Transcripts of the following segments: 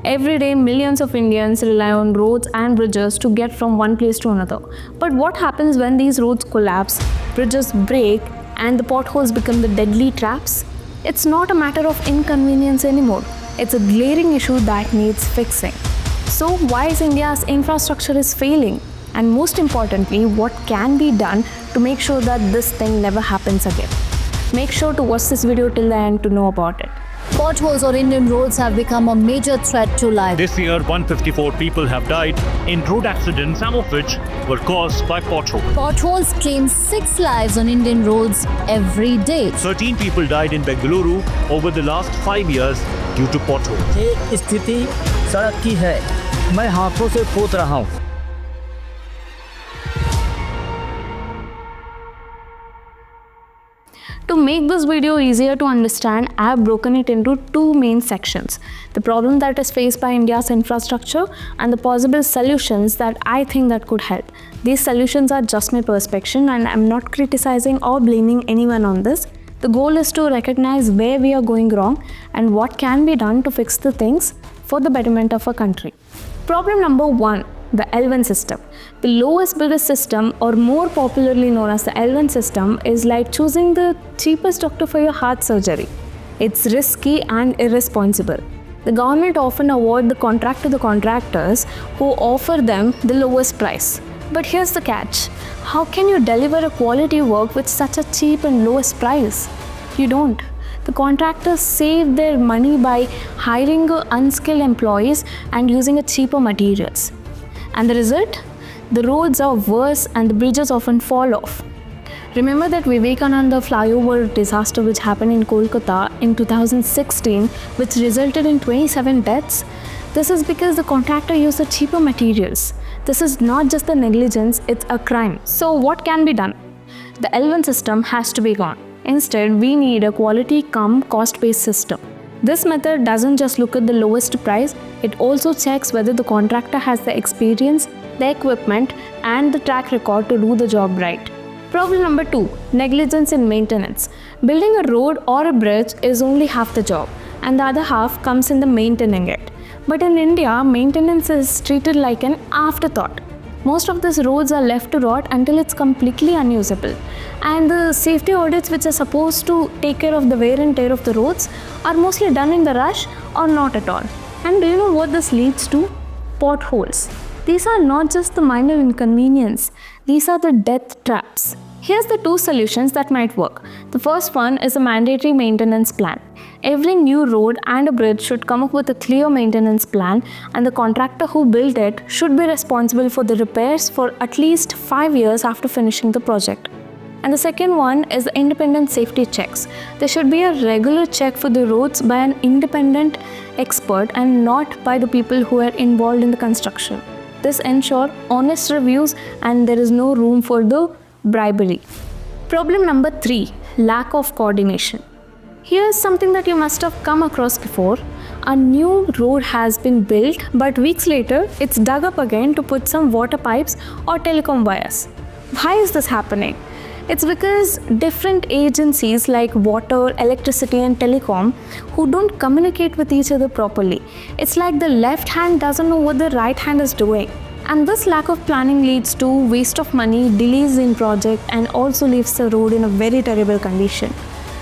Every day, millions of Indians rely on roads and bridges to get from one place to another. But what happens when these roads collapse, bridges break, and the potholes become the deadly traps? It's not a matter of inconvenience anymore. It's a glaring issue that needs fixing. So why is India's infrastructure is failing? And most importantly, what can be done to make sure that this thing never happens again? Make sure to watch this video till the end to know about it. Potholes on Indian roads have become a major threat to life. This year, 154 people have died in road accidents, some of which were caused by potholes. Potholes claim 6 lives on Indian roads every day. 13 people died in Bengaluru over the last 5 years due to potholes. ये स्थिति सड़क की है, मैं हाथों से खोद रहा हूँ. To make this video easier to understand, I have broken it into two main sections: the problem that is faced by India's infrastructure and the possible solutions that I think that could help. These solutions are just my perception and I'm not criticizing or blaming anyone on this. The goal is to recognize where we are going wrong and what can be done to fix the things for the betterment of our country. Problem number 1. The EL1 system. The lowest biggest system, or more popularly known as the EL1 system, is like choosing the cheapest doctor for your heart surgery. It's risky and irresponsible. The government often award the contract to the contractors who offer them the lowest price. But here's the catch. How can you deliver a quality work with such a cheap and lowest price? You don't. The contractors save their money by hiring unskilled employees and using cheaper materials. And the result? The roads are worse and the bridges often fall off. Remember that Vivekananda Flyover disaster which happened in Kolkata in 2016, which resulted in 27 deaths? This is because the contractor used the cheaper materials. This is not just a negligence, it's a crime. So what can be done? The EL1 system has to be gone. Instead, we need a quality cost-based system. This method doesn't just look at the lowest price, it also checks whether the contractor has the experience, the equipment, and the track record to do the job right. Problem number 2. Negligence in maintenance. Building a road or a bridge is only half the job, and the other half comes in the maintaining it. But in India, maintenance is treated like an afterthought. Most of these roads are left to rot until it's completely unusable. And the safety audits which are supposed to take care of the wear and tear of the roads are mostly done in the rush or not at all. And do you know what this leads to? Potholes. These are not just the minor inconvenience, these are the death traps. Here's the 2 solutions that might work. The first one is a mandatory maintenance plan. Every new road and a bridge should come up with a clear maintenance plan, and the contractor who built it should be responsible for the repairs for at least 5 years after finishing the project. And the second one is the independent safety checks. There should be a regular check for the roads by an independent expert and not by the people who are involved in the construction. This ensures honest reviews and there is no room for the bribery. Problem number 3. Lack of coordination. Here's something that you must have come across before. A new road has been built, but weeks later, it's dug up again to put some water pipes or telecom wires. Why is this happening? It's because different agencies like water, electricity, and telecom who don't communicate with each other properly. It's like the left hand doesn't know what the right hand is doing. And this lack of planning leads to waste of money, delays in project, and also leaves the road in a very terrible condition.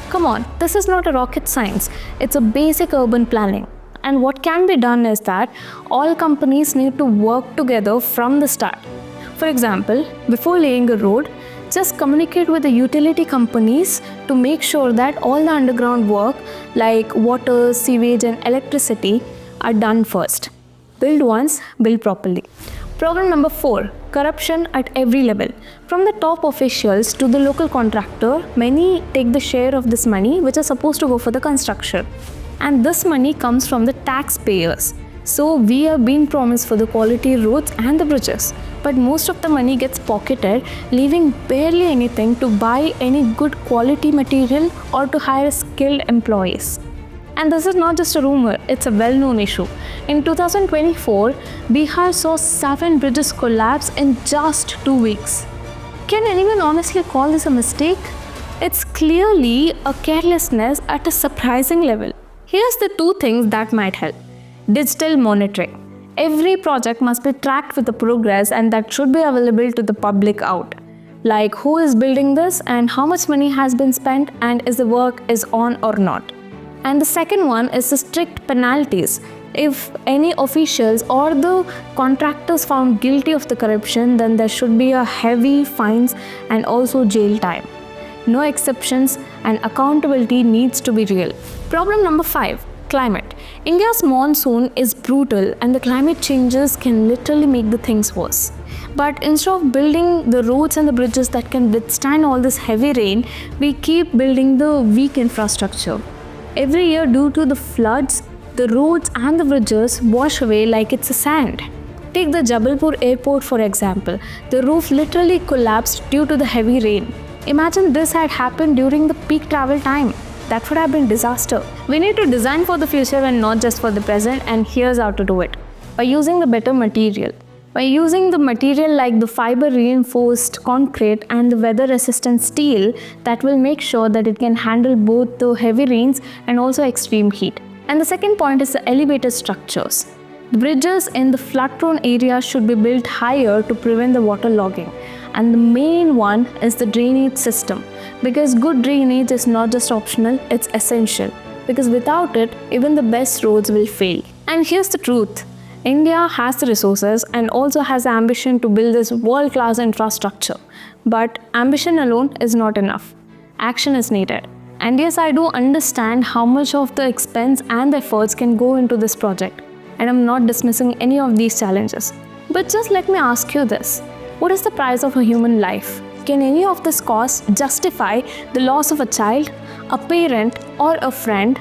Come on, this is not a rocket science. It's a basic urban planning. And what can be done is that all companies need to work together from the start. For example, before laying a road, just communicate with the utility companies to make sure that all the underground work like water, sewage, and electricity are done first. Build once, build properly. Problem number 4. Corruption at every level. From the top officials to the local contractor, many take the share of this money which is supposed to go for the construction. And this money comes from the taxpayers. So we are being promised for the quality roads and the bridges. But most of the money gets pocketed, leaving barely anything to buy any good quality material or to hire skilled employees. And this is not just a rumor, it's a well-known issue. In 2024, Bihar saw 7 bridges collapse in just 2 weeks. Can anyone honestly call this a mistake? It's clearly a carelessness at a surprising level. Here's the 2 things that might help. Digital monitoring. Every project must be tracked with the progress, and that should be available to the public out. Like who is building this and how much money has been spent and is the work is on or not. And the second one is the strict penalties. If any officials or the contractors found guilty of the corruption, then there should be a heavy fines and also jail time. No exceptions, and accountability needs to be real. Problem number 5. Climate. India's monsoon is brutal and the climate changes can literally make the things worse. But instead of building the roads and the bridges that can withstand all this heavy rain, we keep building the weak infrastructure. Every year, due to the floods, the roads and the bridges wash away like it's a sand. Take the Jabalpur airport for example. The roof literally collapsed due to the heavy rain. Imagine this had happened during the peak travel time. That would have been disaster. We need to design for the future and not just for the present, and here's how to do it. By using the better material. By using the material like the fiber reinforced concrete and the weather resistant steel that will make sure that it can handle both the heavy rains and also extreme heat. And the second point is the elevated structures. The bridges in the flood prone areas should be built higher to prevent the water logging. And the main one is the drainage system, because good drainage is not just optional, it's essential. Because without it, even the best roads will fail. And here's the truth. India has the resources and also has the ambition to build this world-class infrastructure. But ambition alone is not enough. Action is needed. And yes, I do understand how much of the expense and the efforts can go into this project. And I'm not dismissing any of these challenges. But just let me ask you this. What is the price of a human life? Can any of this cost justify the loss of a child, a parent, or a friend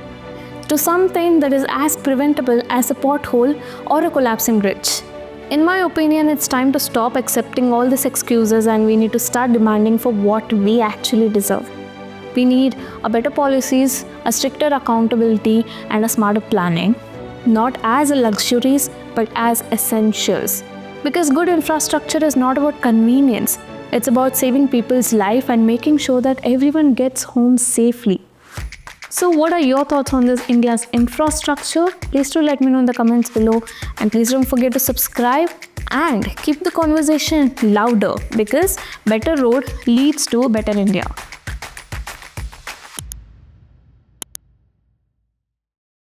to something that is as preventable as a pothole or a collapsing bridge? In my opinion, it's time to stop accepting all these excuses and we need to start demanding for what we actually deserve. We need a better policies, a stricter accountability, and a smarter planning, not as luxuries but as essentials. Because good infrastructure is not about convenience, it's about saving people's life and making sure that everyone gets home safely. So what are your thoughts on this India's infrastructure? Please do let me know in the comments below, and please don't forget to subscribe and keep the conversation louder, because better road leads to better India.